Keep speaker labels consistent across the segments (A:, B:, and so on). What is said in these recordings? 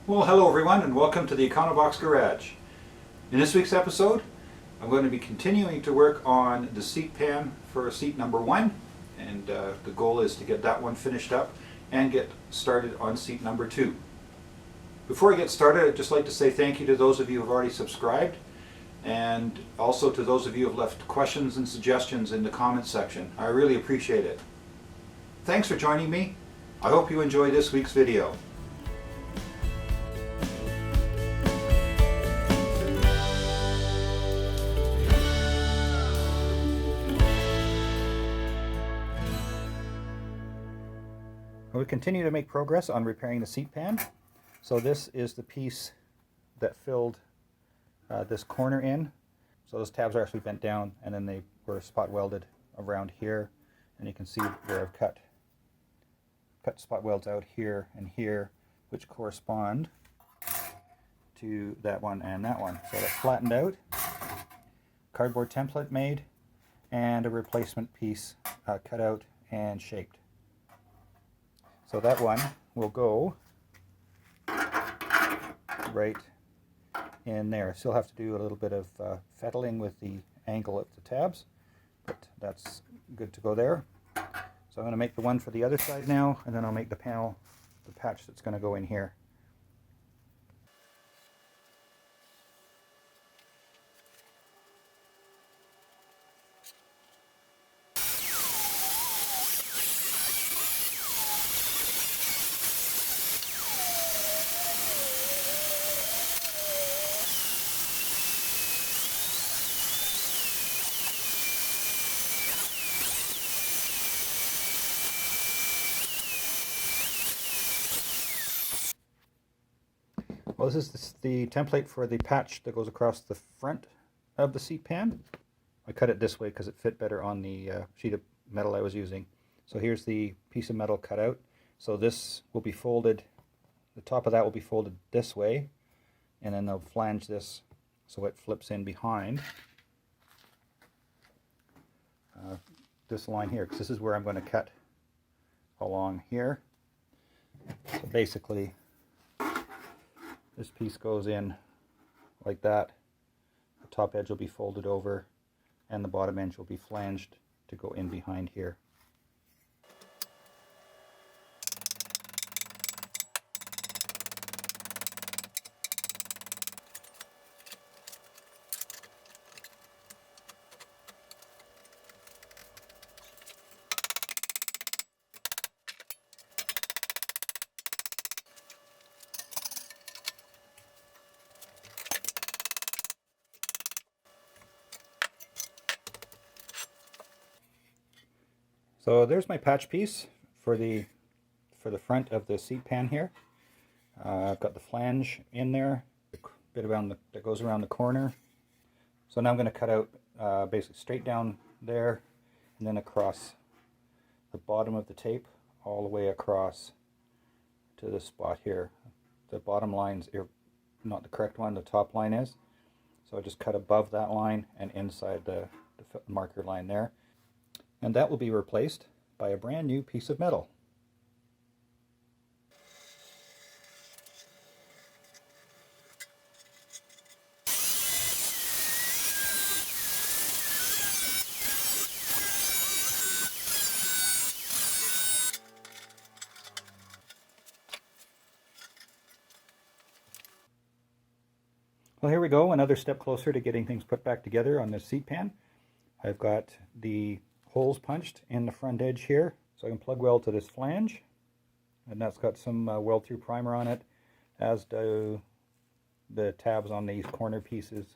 A: Well, hello everyone and welcome to the Econobox Garage. In this week's episode, I'm going to be continuing to work on the seat pan for seat number 1, and the goal is to get that one finished up and get started on seat number 2. Before I get started, I'd just like to say thank you to those of you who have already subscribed, and also to those of you who have left questions and suggestions in the comments section. I really appreciate it. Thanks for joining me. I hope you enjoy this week's video. We continue to make progress on repairing the seat pan. So this is the piece that filled this corner in. So those tabs are actually bent down, and then they were spot welded around here. And you can see where I've cut spot welds out here and here, which correspond to that one and that one. So that's flattened out, cardboard template made, and a replacement piece cut out and shaped. So that one will go right in there. Still have to do a little bit of fettling with the angle of the tabs, but that's good to go there. So I'm going to make the one for the other side now, and then I'll make the panel, the patch that's going to go in here. Well, this is the template for the patch that goes across the front of the seat pan. I cut it this way because it fit better on the sheet of metal I was using. So here's the piece of metal cut out. So this will be folded, the top of that will be folded this way, and then they'll flange this so it flips in behind this line here, because this is where I'm going to cut along here. So basically, this piece goes in like that. The top edge will be folded over, and the bottom edge will be flanged to go in behind here. So there's my patch piece for the front of the seat pan here. I've got the flange in there, a bit around that goes around the corner. So now I'm going to cut out basically straight down there, and then across the bottom of the tape all the way across to this spot here. The bottom line's not the correct one, the top line is. So I just cut above that line and inside the marker line there. And that will be replaced by a brand new piece of metal. Well, here we go, another step closer to getting things put back together on this seat pan. I've got the holes punched in the front edge here, so I can plug weld to this flange, and that's got some weld through primer on it, as do the tabs on these corner pieces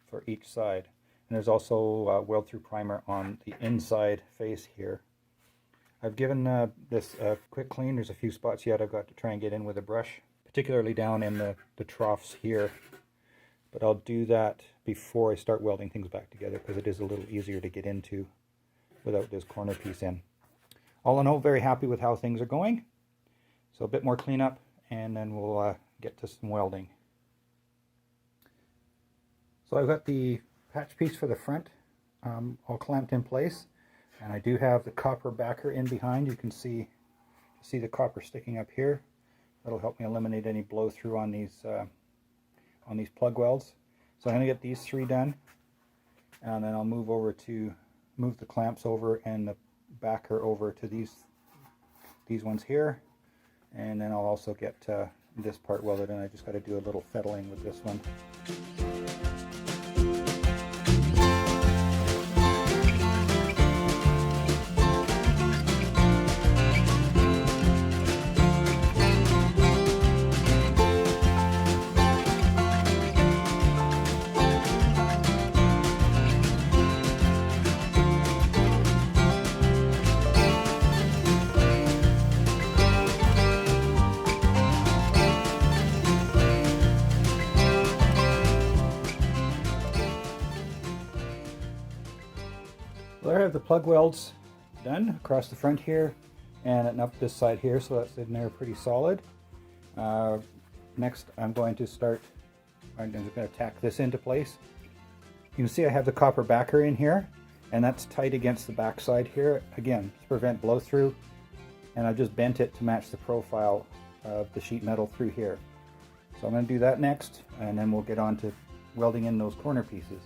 A: for each side. And there's also weld through primer on the inside face here. I've given this a quick clean. There's a few spots yet I've got to try and get in with a brush, particularly down in the troughs here. But I'll do that before I start welding things back together, because it is a little easier to get into without this corner piece in. All in all, very happy with how things are going. So a bit more cleanup, and then we'll get to some welding. So I've got the patch piece for the front all clamped in place, and I do have the copper backer in behind. You can see the copper sticking up here. That'll help me eliminate any blow through on these plug welds. So I'm going to get these 3 done, and then I'll move the clamps over and the backer over to these ones here, and then I'll also get this part welded, and I just got to do a little fettling with this one. There I have the plug welds done across the front here and up this side here, so that's in there pretty solid. Next I'm going to just going to tack this into place. You can see I have the copper backer in here, and that's tight against the back side here, again to prevent blow through, and I just bent it to match the profile of the sheet metal through here. So I'm going to do that next, and then we'll get on to welding in those corner pieces.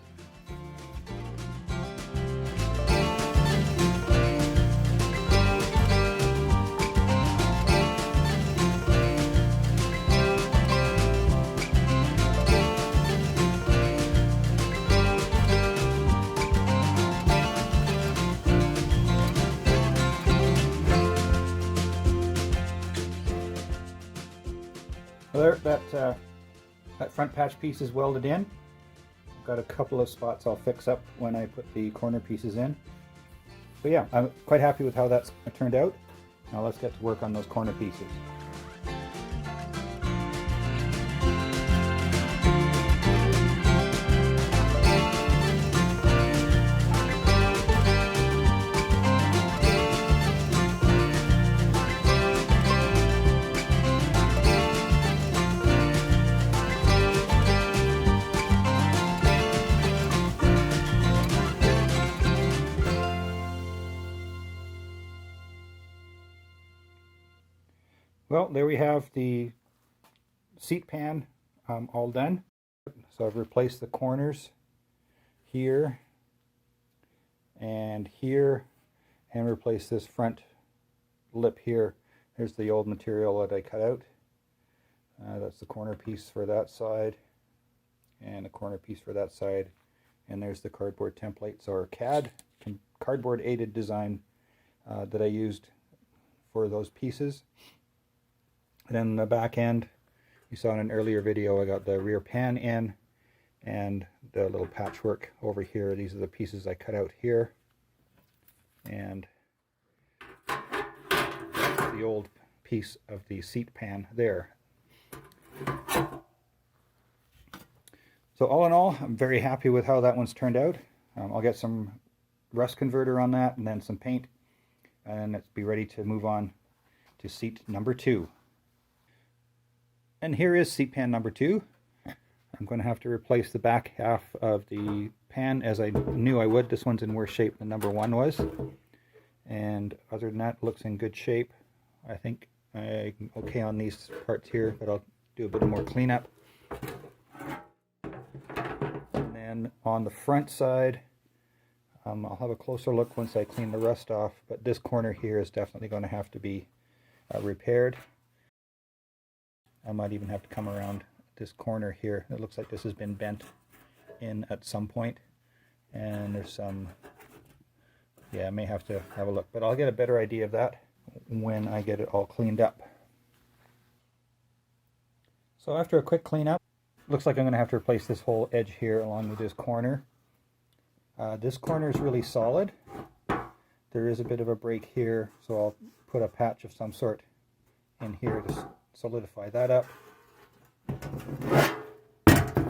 A: Well, that front patch piece is welded in. I've got a couple of spots I'll fix up when I put the corner pieces in. But yeah, I'm quite happy with how that's turned out. Now let's get to work on those corner pieces. Well, there we have the seat pan all done. So I've replaced the corners here and replaced this front lip here. There's the old material that I cut out. That's the corner piece for that side and the corner piece for that side. And there's the cardboard templates, or CAD, cardboard aided design that I used for those pieces. And then the back end, you saw in an earlier video, I got the rear pan in and the little patchwork over here. These are the pieces I cut out here. And that's the old piece of the seat pan there. So all in all, I'm very happy with how that one's turned out. I'll get some rust converter on that and then some paint, and let's be ready to move on to seat number 2. And here is seat pan number 2. I'm going to have to replace the back half of the pan, as I knew I would. This one's in worse shape than number 1 was. And other than that, it looks in good shape. I think I'm okay on these parts here, but I'll do a bit more cleanup. And then on the front side, I'll have a closer look once I clean the rust off, but this corner here is definitely going to have to be repaired. I might even have to come around this corner here. It looks like this has been bent in at some point, and there's some, yeah, I may have to have a look, but I'll get a better idea of that when I get it all cleaned up. So after a quick cleanup, looks like I'm going to have to replace this whole edge here along with this corner. This corner is really solid. There is a bit of a break here, so I'll put a patch of some sort in here to solidify that up.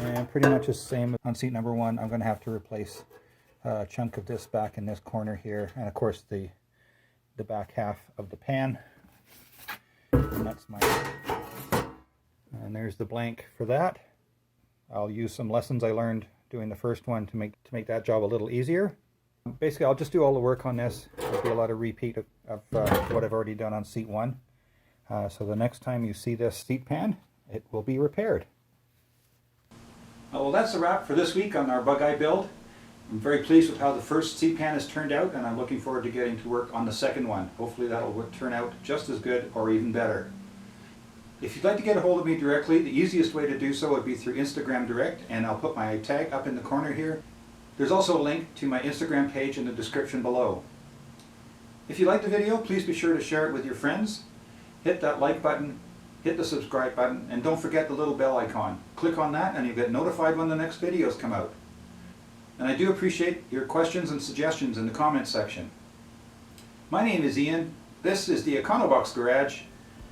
A: And pretty much the same on seat number 1. I'm going to have to replace a chunk of this back in this corner here, and of course the back half of the pan. And that's and there's the blank for that. I'll use some lessons I learned doing the first one to make that job a little easier. Basically, I'll just do all the work on this. There'll be a lot of repeat of what I've already done on seat 1. So the next time you see this seat pan, it will be repaired. Well, that's a wrap for this week on our Bugeye build. I'm very pleased with how the first seat pan has turned out, and I'm looking forward to getting to work on the second one. Hopefully that'll turn out just as good or even better. If you'd like to get a hold of me directly, the easiest way to do so would be through Instagram Direct, and I'll put my tag up in the corner here. There's also a link to my Instagram page in the description below. If you liked the video, please be sure to share it with your friends. Hit that like button, hit the subscribe button, and don't forget the little bell icon. Click on that and you'll get notified when the next videos come out. And I do appreciate your questions and suggestions in the comments section. My name is Ian. This is the Econobox Garage.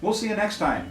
A: We'll see you next time.